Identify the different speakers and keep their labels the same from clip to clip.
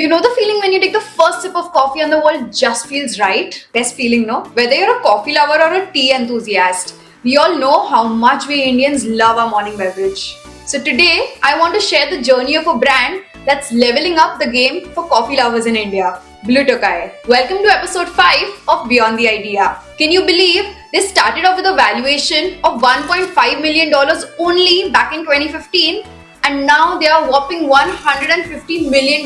Speaker 1: You know the feeling when you take the first sip of coffee and the world just feels right? Best feeling, no? Whether you're a coffee lover or a tea enthusiast, we all know how much we Indians love our morning beverage. So today, I want to share the journey of a brand that's leveling up the game for coffee lovers in India, Blue Tokai. Welcome to episode 5 of Beyond the Idea. Can you believe they started off with a valuation of $1.5 million only back in 2015? And now they are whopping $150 million.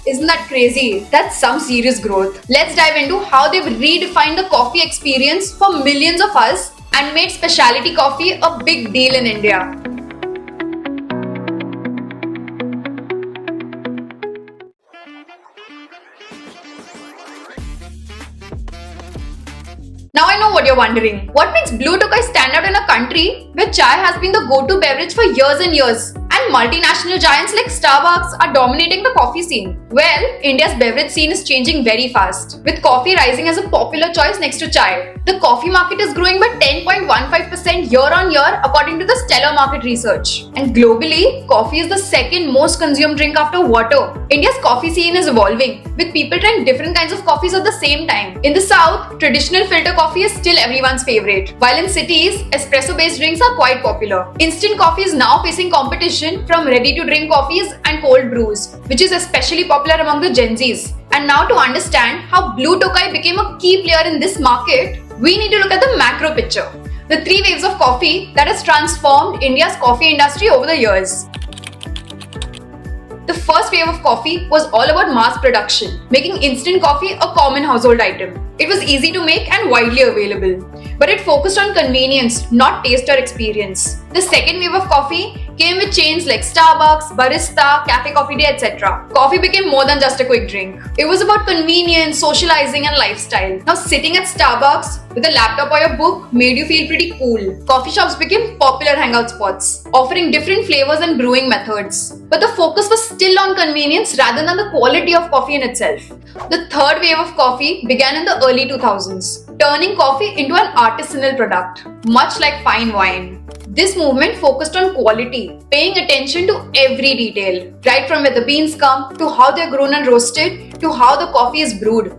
Speaker 1: Isn't that crazy? That's some serious growth. Let's dive into how they've redefined the coffee experience for millions of us and made specialty coffee a big deal in India. Now I know what you're wondering. What makes Blue Tokai stand out in a country where chai has been the go-to beverage for years and years? And multinational giants like Starbucks are dominating the coffee scene. Well, India's beverage scene is changing very fast, with coffee rising as a popular choice next to chai. The coffee market is growing by 10.15% year on year according to the Stellar Market Research. And globally, coffee is the second most consumed drink after water. India's coffee scene is evolving, with people trying different kinds of coffees at the same time. In the South, traditional filter coffee is still everyone's favorite, while in cities, espresso-based drinks are quite popular. Instant coffee is now facing competition from ready-to-drink coffees and cold brews, which is especially popular among the Gen Zs. And now to understand how Blue Tokai became a key player in this market, we need to look at the macro picture. The three waves of coffee that has transformed India's coffee industry over the years. The first wave of coffee was all about mass production, making instant coffee a common household item. It was easy to make and widely available, but it focused on convenience, not taste or experience. The second wave of coffee came with chains like Starbucks, Barista, Cafe Coffee Day, etc. Coffee became more than just a quick drink. It was about convenience, socializing, and lifestyle. Now, sitting at Starbucks with a laptop or a book made you feel pretty cool. Coffee shops became popular hangout spots, offering different flavors and brewing methods. But the focus was still on convenience rather than the quality of coffee in itself. The third wave of coffee began in the early 2000s, turning coffee into an artisanal product, much like fine wine. This movement focused on quality, paying attention to every detail, right from where the beans come, to how they're grown and roasted, to how the coffee is brewed.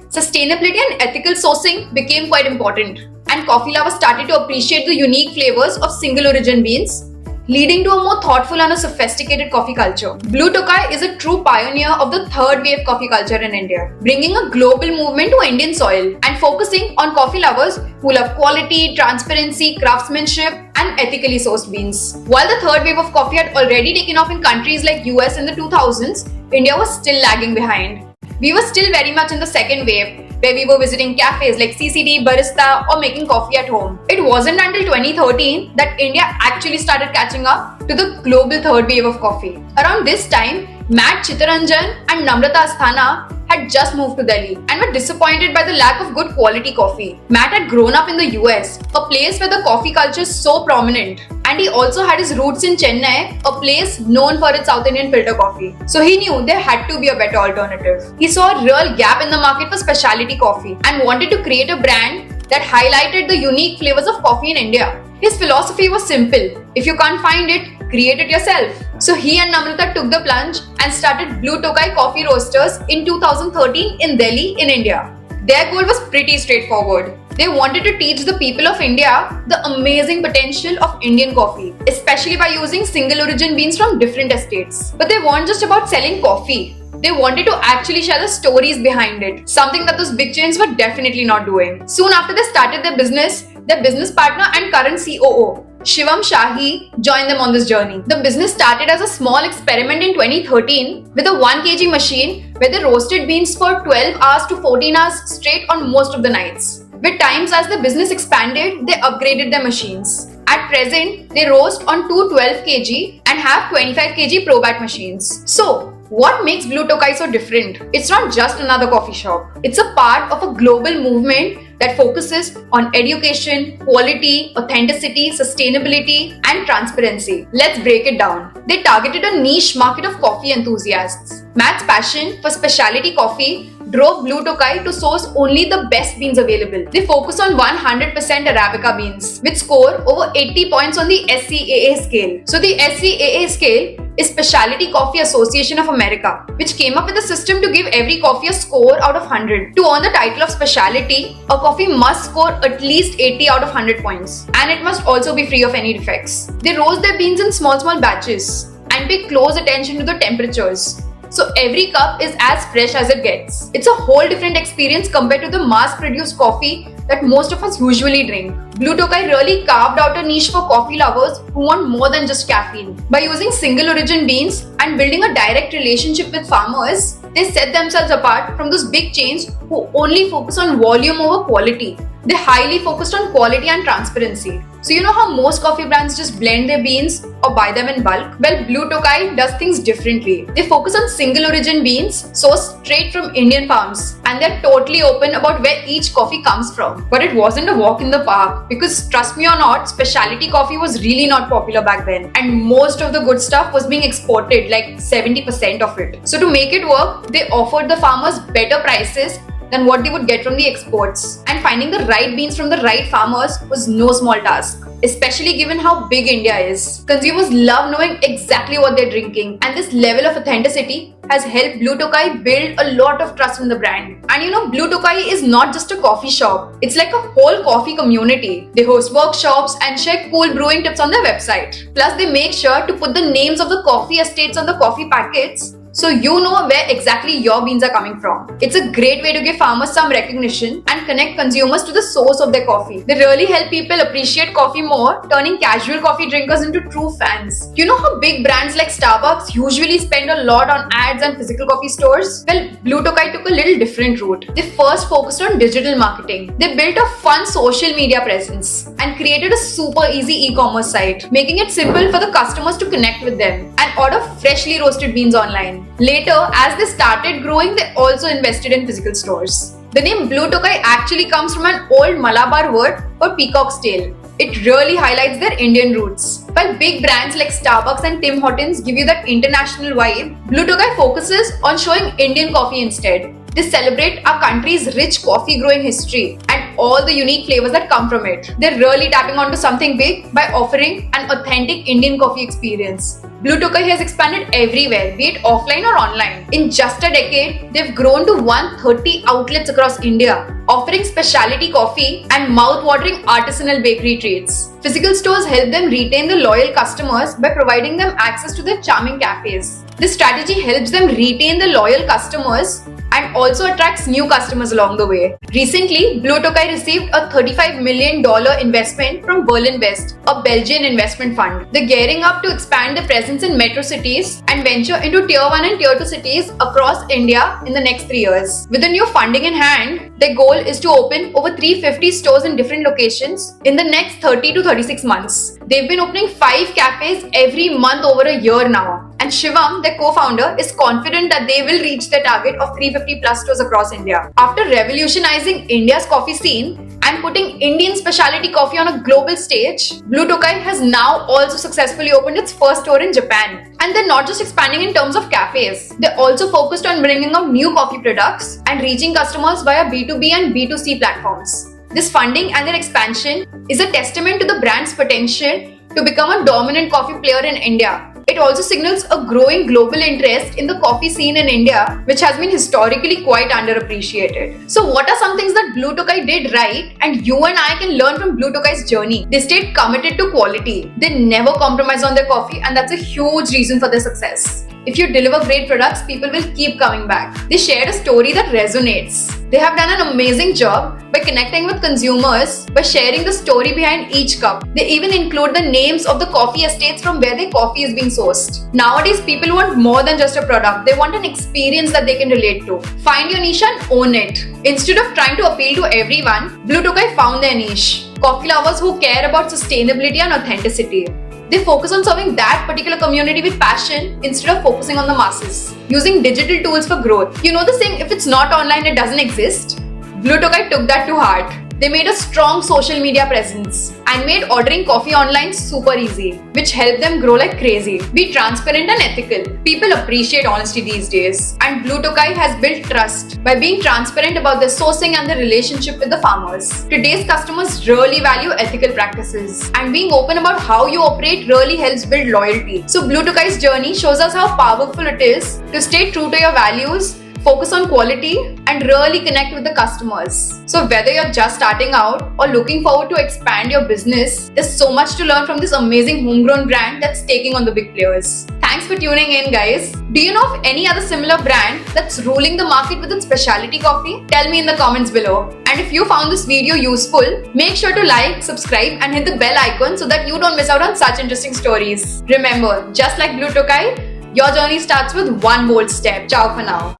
Speaker 1: Sustainability and ethical sourcing became quite important, and coffee lovers started to appreciate the unique flavors of single origin beans, leading to a more thoughtful and a sophisticated coffee culture. Blue Tokai is a true pioneer of the third wave coffee culture in India, bringing a global movement to Indian soil and focusing on coffee lovers who love quality, transparency, craftsmanship, and ethically sourced beans. While the third wave of coffee had already taken off in countries like US in the 2000s, India was still lagging behind. We were still very much in the second wave, where we were visiting cafes like CCD, Barista, or making coffee at home. It wasn't until 2013 that India actually started catching up to the global third wave of coffee. Around this time, Matt Chittaranjan and Namrata Asthana had just moved to Delhi and were disappointed by the lack of good quality coffee. Matt had grown up in the US, a place where the coffee culture is so prominent, and he also had his roots in Chennai, a place known for its South Indian filter coffee. So he knew there had to be a better alternative. He saw a real gap in the market for specialty coffee and wanted to create a brand that highlighted the unique flavors of coffee in India. His philosophy was simple: if you can't find it, create it yourself. So he and Namrata took the plunge and started Blue Tokai Coffee Roasters in 2013 in Delhi, in India. Their goal was pretty straightforward. They wanted to teach the people of India the amazing potential of Indian coffee, especially by using single origin beans from different estates. But they weren't just about selling coffee. They wanted to actually share the stories behind it, something that those big chains were definitely not doing. Soon after they started their business partner and current COO, Shivam Shahi, joined them on this journey. The business started as a small experiment in 2013 with a 1 kg machine where they roasted beans for 12 hours to 14 hours straight on most of the nights. With times as the business expanded, they upgraded their machines. At present, they roast on two 12 kg and have 25 kg ProBat machines. So, what makes Blue Tokai so different? It's not just another coffee shop. It's a part of a global movement that focuses on education, quality, authenticity, sustainability, and transparency. Let's break it down. They targeted a niche market of coffee enthusiasts. Matt's passion for specialty coffee drove Blue Tokai to source only the best beans available. They focus on 100% Arabica beans, which score over 80 points on the SCAA scale. So the SCAA scale is Specialty Coffee Association of America, which came up with a system to give every coffee a score out of 100. To earn the title of specialty, a coffee must score at least 80 out of 100 points, and it must also be free of any defects. They roast their beans in small batches and pay close attention to the temperatures. So every cup is as fresh as it gets. It's a whole different experience compared to the mass-produced coffee that most of us usually drink. Blue Tokai really carved out a niche for coffee lovers who want more than just caffeine. By using single origin beans and building a direct relationship with farmers, they set themselves apart from those big chains who only focus on volume over quality. They highly focused on quality and transparency. So you know how most coffee brands just blend their beans or buy them in bulk? Well, Blue Tokai does things differently. They focus on single origin beans sourced straight from Indian farms, and they're totally open about where each coffee comes from. But it wasn't a walk in the park, because trust me or not, specialty coffee was really not popular back then, and most of the good stuff was being exported, like 70% of it. So to make it work, they offered the farmers better prices than what they would get from the exports. And finding the right beans from the right farmers was no small task, especially given how big India is. Consumers love knowing exactly what they're drinking, and this level of authenticity has helped Blue Tokai build a lot of trust in the brand. And you know, Blue Tokai is not just a coffee shop, it's like a whole coffee community. They host workshops and share cool brewing tips on their website. Plus, they make sure to put the names of the coffee estates on the coffee packets, so you know where exactly your beans are coming from. It's a great way to give farmers some recognition and connect consumers to the source of their coffee. They really help people appreciate coffee more, turning casual coffee drinkers into true fans. You know how big brands like Starbucks usually spend a lot on ads and physical coffee stores? Well, Blue Tokai took a little different route. They first focused on digital marketing. They built a fun social media presence and created a super easy e-commerce site, making it simple for the customers to connect with them and order freshly roasted beans online. Later, as they started growing, they also invested in physical stores. The name Blue Tokai actually comes from an old Malabar word for peacock's tail. It really highlights their Indian roots. While big brands like Starbucks and Tim Hortons give you that international vibe, Blue Tokai focuses on showing Indian coffee instead. They celebrate our country's rich coffee growing history and all the unique flavors that come from it. They're really tapping onto something big by offering an authentic Indian coffee experience. Blue Tokai has expanded everywhere, be it offline or online. In just a decade, they've grown to 130 outlets across India, offering specialty coffee and mouth-watering artisanal bakery treats. Physical stores help them retain the loyal customers by providing them access to their charming cafes. This strategy helps them retain the loyal customers and also attracts new customers along the way. Recently, Blue Tokai received a $35 million investment from Berlin West, a Belgian investment fund. They're gearing up to expand their presence in metro cities and venture into Tier 1 and Tier 2 cities across India in the next 3 years. With the new funding in hand, their goal is to open over 350 stores in different locations in the next 30 to 36 months. They've been opening 5 cafes every month over a year now. And Shivam, their co-founder, is confident that they will reach their target of 350 plus stores across India. After revolutionizing India's coffee scene and putting Indian specialty coffee on a global stage, Blue Tokai has now also successfully opened its first store in Japan. And they're not just expanding in terms of cafes, they're also focused on bringing out new coffee products and reaching customers via B2B and B2C platforms. This funding and their expansion is a testament to the brand's potential to become a dominant coffee player in India. It also signals a growing global interest in the coffee scene in India, which has been historically quite underappreciated. So what are some things that Blue Tokai did right and you and I can learn from Blue Tokai's journey? They stayed committed to quality. They never compromise on their coffee, and that's a huge reason for their success. If you deliver great products, people will keep coming back. They shared a story that resonates. They have done an amazing job by connecting with consumers by sharing the story behind each cup. They even include the names of the coffee estates from where their coffee is being sourced. Nowadays, people want more than just a product. They want an experience that they can relate to. Find your niche and own it. Instead of trying to appeal to everyone, Blue Tokai found their niche. Coffee lovers who care about sustainability and authenticity. They focus on serving that particular community with passion instead of focusing on the masses. Using digital tools for growth. You know the saying, if it's not online, it doesn't exist? Blue Tokai took that to heart. They made a strong social media presence and made ordering coffee online super easy, which helped them grow like crazy. Be transparent and ethical. People appreciate honesty these days, and Blue Tokai has built trust by being transparent about their sourcing and their relationship with the farmers. Today's customers really value ethical practices, and being open about how you operate really helps build loyalty. So Blue Tokai's journey shows us how powerful it is to stay true to your values, focus on quality, and really connect with the customers. So whether you're just starting out or looking forward to expand your business, there's so much to learn from this amazing homegrown brand that's taking on the big players. Thanks for tuning in, guys. Do you know of any other similar brand that's ruling the market with its specialty coffee? Tell me in the comments below. And if you found this video useful, make sure to like, subscribe, and hit the bell icon so that you don't miss out on such interesting stories. Remember, just like Blue Tokai, your journey starts with one bold step. Ciao for now.